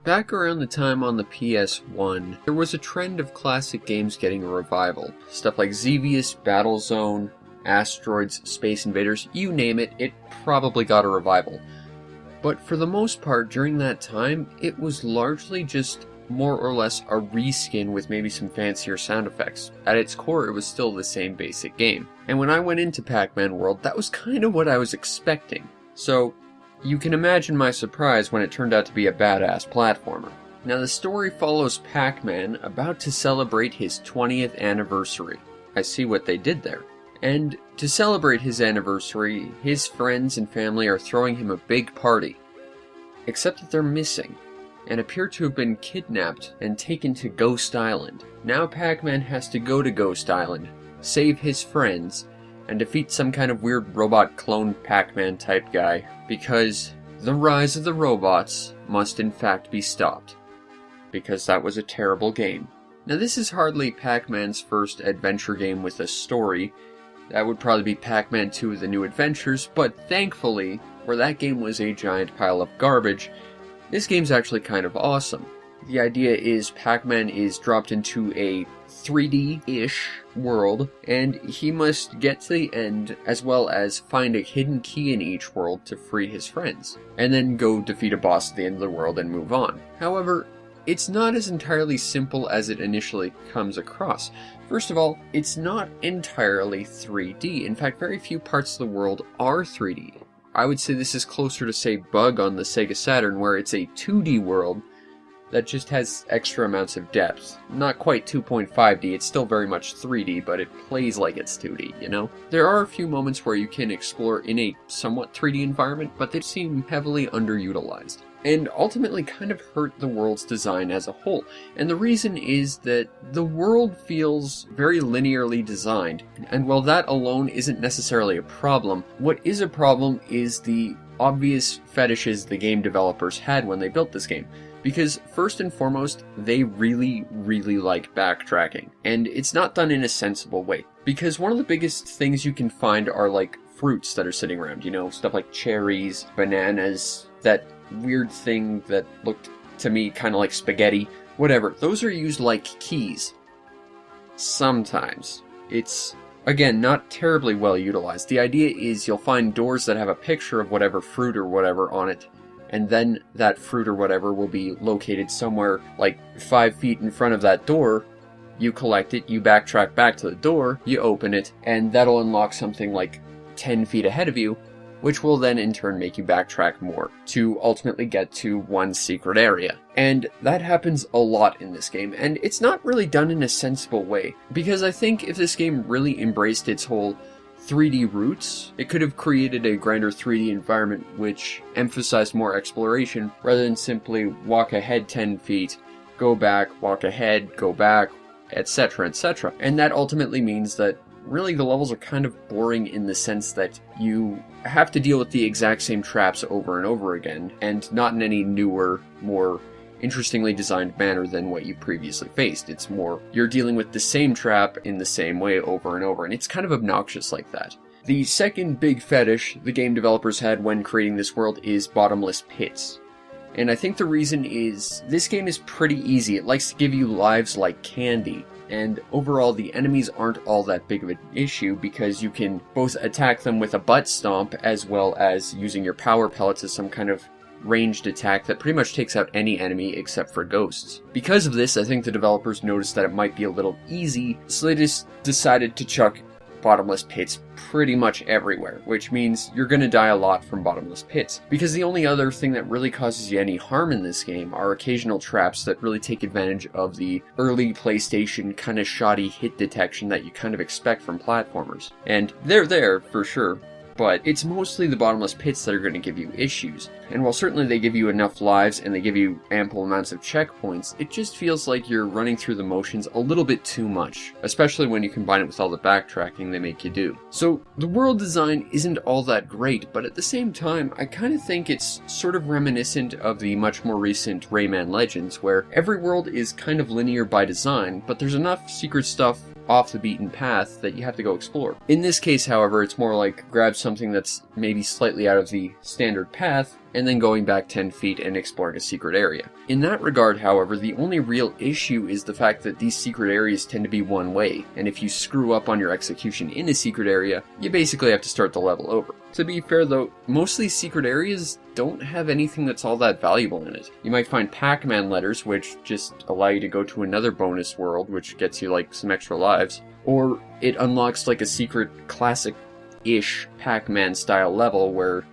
Back around the time on the PS1, there was a trend of classic games getting a revival. Stuff like Xevious, Battlezone, Asteroids, Space Invaders, you name it, it probably got a revival. But for the most part, during that time, it was largely just more or less a reskin with maybe some fancier sound effects. At its core, it was still the same basic game. And when I went into Pac-Man World, that was kind of what I was expecting. So, you can imagine my surprise when it turned out to be a badass platformer. Now the story follows Pac-Man about to celebrate his 20th anniversary. I see what they did there. And to celebrate his anniversary, his friends and family are throwing him a big party. Except that they're missing, and appear to have been kidnapped and taken to Ghost Island. Now Pac-Man has to go to Ghost Island, save his friends, and defeat some kind of weird robot clone Pac-Man type guy, because the rise of the robots must in fact be stopped. Because that was a terrible game. Now this is hardly Pac-Man's first adventure game with a story. That would probably be Pac-Man 2: The New Adventures, but thankfully, where that game was a giant pile of garbage, this game's actually kind of awesome. The idea is Pac-Man is dropped into a 3D-ish world, and he must get to the end as well as find a hidden key in each world to free his friends, and then go defeat a boss at the end of the world and move on. However, it's not as entirely simple as it initially comes across. First of all, it's not entirely 3D. In fact, very few parts of the world are 3D. I would say this is closer to, say, Bug on the Sega Saturn, where it's a 2D world that just has extra amounts of depth. Not quite 2.5D, it's still very much 3D, but it plays like it's 2D, you know? There are a few moments where you can explore in a somewhat 3D environment, but they seem heavily underutilized, and ultimately kind of hurt the world's design as a whole. And the reason is that the world feels very linearly designed, and while that alone isn't necessarily a problem, what is a problem is the obvious fetishes the game developers had when they built this game. Because, first and foremost, they really like backtracking. And it's not done in a sensible way. Because one of the biggest things you can find are, like, fruits that are sitting around. You know, stuff like cherries, bananas, that weird thing that looked to me kind of like spaghetti. Whatever. Those are used like keys. Sometimes. It's, again, not terribly well utilized. The idea is you'll find doors that have a picture of whatever fruit or whatever on it, and then that fruit or whatever will be located somewhere like 5 feet in front of that door. You collect it, you backtrack back to the door, you open it, and that'll unlock something like 10 feet ahead of you, which will then in turn make you backtrack more to ultimately get to one secret area. And that happens a lot in this game, and it's not really done in a sensible way, because I think if this game really embraced its whole 3D roots, it could have created a grander 3D environment which emphasized more exploration rather than simply walk ahead 10 feet, go back, walk ahead, go back, etc, etc. And that ultimately means that really the levels are kind of boring in the sense that you have to deal with the exact same traps over and over again, and not in any newer, more interestingly designed manner than what you previously faced. It's more, you're dealing with the same trap in the same way over and over, and it's kind of obnoxious like that. The second big fetish the game developers had when creating this world is bottomless pits. And I think the reason is, this game is pretty easy. It likes to give you lives like candy, and overall the enemies aren't all that big of an issue because you can both attack them with a butt stomp as well as using your power pellets as some kind of ranged attack that pretty much takes out any enemy except for ghosts. Because of this, I think the developers noticed that it might be a little easy, so they just decided to chuck bottomless pits pretty much everywhere, which means you're gonna die a lot from bottomless pits. Because the only other thing that really causes you any harm in this game are occasional traps that really take advantage of the early PlayStation kind of shoddy hit detection that you kind of expect from platformers. And they're there, for sure, but it's mostly the bottomless pits that are going to give you issues. And while certainly they give you enough lives and they give you ample amounts of checkpoints, it just feels like you're running through the motions a little bit too much, especially when you combine it with all the backtracking they make you do. So the world design isn't all that great, but at the same time, I kind of think it's sort of reminiscent of the much more recent Rayman Legends, where every world is kind of linear by design, but there's enough secret stuff off the beaten path that you have to go explore. In this case, however, it's more like grab something that's maybe slightly out of the standard path and then going back 10 feet and exploring a secret area. In that regard, however, the only real issue is the fact that these secret areas tend to be one way, and if you screw up on your execution in a secret area, you basically have to start the level over. To be fair though, most of these secret areas don't have anything that's all that valuable in it. You might find Pac-Man letters, which just allow you to go to another bonus world, which gets you like some extra lives, or it unlocks like a secret classic-ish Pac-Man style level where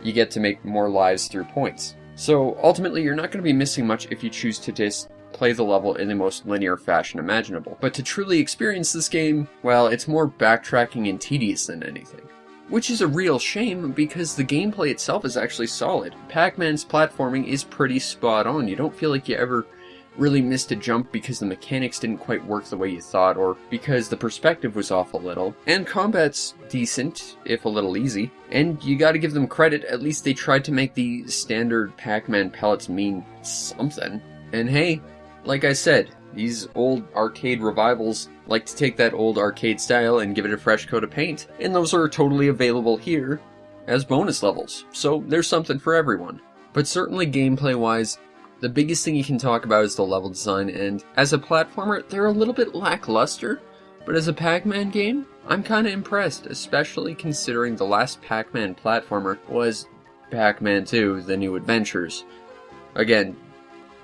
you get to make more lives through points. So ultimately you're not going to be missing much if you choose to just play the level in the most linear fashion imaginable. But to truly experience this game, well, it's more backtracking and tedious than anything. Which is a real shame because the gameplay itself is actually solid. Pac-Man's platforming is pretty spot on. You don't feel like you ever really missed a jump because the mechanics didn't quite work the way you thought, or because the perspective was off a little. And combat's decent, if a little easy. And you gotta give them credit, at least they tried to make the standard Pac-Man pellets mean something. And hey, like I said, these old arcade revivals like to take that old arcade style and give it a fresh coat of paint. And those are totally available here as bonus levels. So there's something for everyone. But certainly gameplay-wise, the biggest thing you can talk about is the level design, and as a platformer, they're a little bit lackluster, but as a Pac-Man game, I'm kinda impressed, especially considering the last Pac-Man platformer was Pac-Man 2, The New Adventures. Again,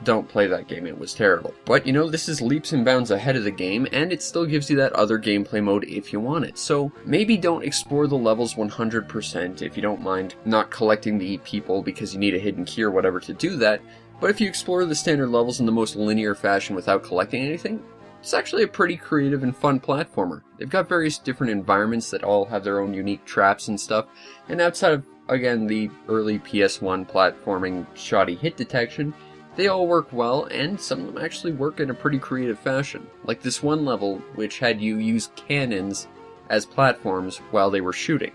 don't play that game, it was terrible. But you know, this is leaps and bounds ahead of the game, and it still gives you that other gameplay mode if you want it. So maybe don't explore the levels 100% if you don't mind not collecting the people because you need a hidden key or whatever to do that. But if you explore the standard levels in the most linear fashion without collecting anything, it's actually a pretty creative and fun platformer. They've got various different environments that all have their own unique traps and stuff, and outside of, again, the early PS1 platforming shoddy hit detection, they all work well, and some of them actually work in a pretty creative fashion. Like this one level, which had you use cannons as platforms while they were shooting.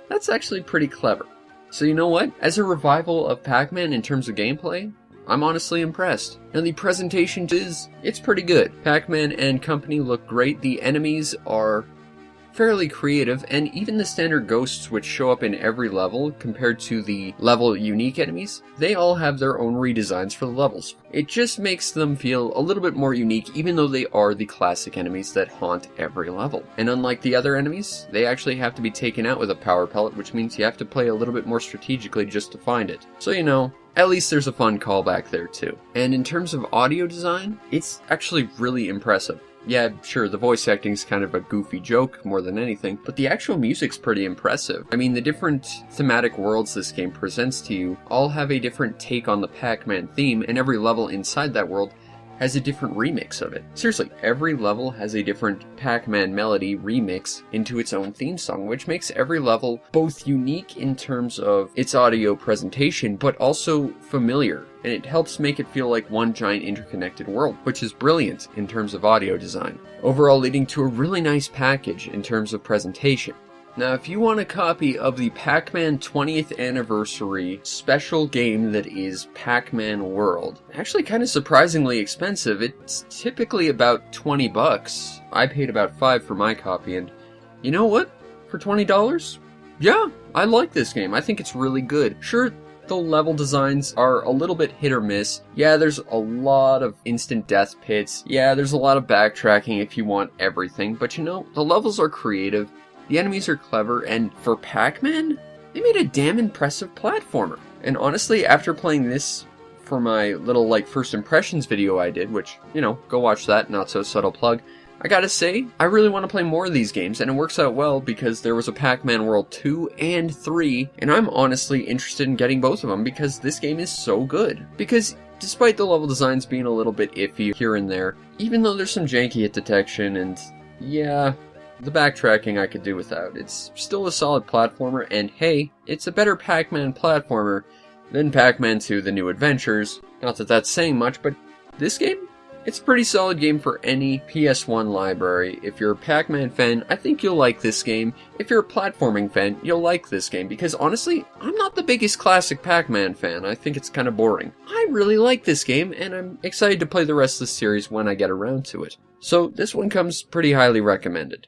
That's actually pretty clever. So you know what? As a revival of Pac-Man in terms of gameplay, I'm honestly impressed. Now the presentation it's pretty good. Pac-Man and company look great, the enemies are fairly creative, and even the standard ghosts which show up in every level compared to the level unique enemies, they all have their own redesigns for the levels. It just makes them feel a little bit more unique even though they are the classic enemies that haunt every level. And unlike the other enemies, they actually have to be taken out with a power pellet, which means you have to play a little bit more strategically just to find it. So you know, at least there's a fun callback there too. And in terms of audio design, it's actually really impressive. Yeah, sure, the voice acting's kind of a goofy joke more than anything, but the actual music's pretty impressive. I mean, the different thematic worlds this game presents to you all have a different take on the Pac-Man theme, and every level inside that world has a different remix of it. Seriously, every level has a different Pac-Man melody remix into its own theme song, which makes every level both unique in terms of its audio presentation, but also familiar, and it helps make it feel like one giant interconnected world, which is brilliant in terms of audio design. Overall leading to a really nice package in terms of presentation. Now, if you want a copy of the Pac-Man 20th Anniversary special game that is Pac-Man World, actually kind of surprisingly expensive. It's typically about $20. I paid about $5 for my copy, and you know what? For $20? Yeah, I like this game. I think it's really good. Sure, the level designs are a little bit hit or miss. Yeah, there's a lot of instant death pits. Yeah, there's a lot of backtracking if you want everything, but you know, the levels are creative. The enemies are clever, and for Pac-Man, they made a damn impressive platformer. And honestly, after playing this for my little, first impressions video I did, which, you know, go watch that, not so subtle plug, I gotta say, I really want to play more of these games, and it works out well because there was a Pac-Man World 2 and 3, and I'm honestly interested in getting both of them because this game is so good. Because despite the level designs being a little bit iffy here and there, even though there's some janky hit detection and, yeah, the backtracking I could do without, it's still a solid platformer, and hey, it's a better Pac-Man platformer than Pac-Man 2 The New Adventures. Not that that's saying much, but this game? It's a pretty solid game for any PS1 library. If you're a Pac-Man fan, I think you'll like this game. If you're a platforming fan, you'll like this game, because honestly, I'm not the biggest classic Pac-Man fan. I think it's kind of boring. I really like this game, and I'm excited to play the rest of the series when I get around to it. So this one comes pretty highly recommended.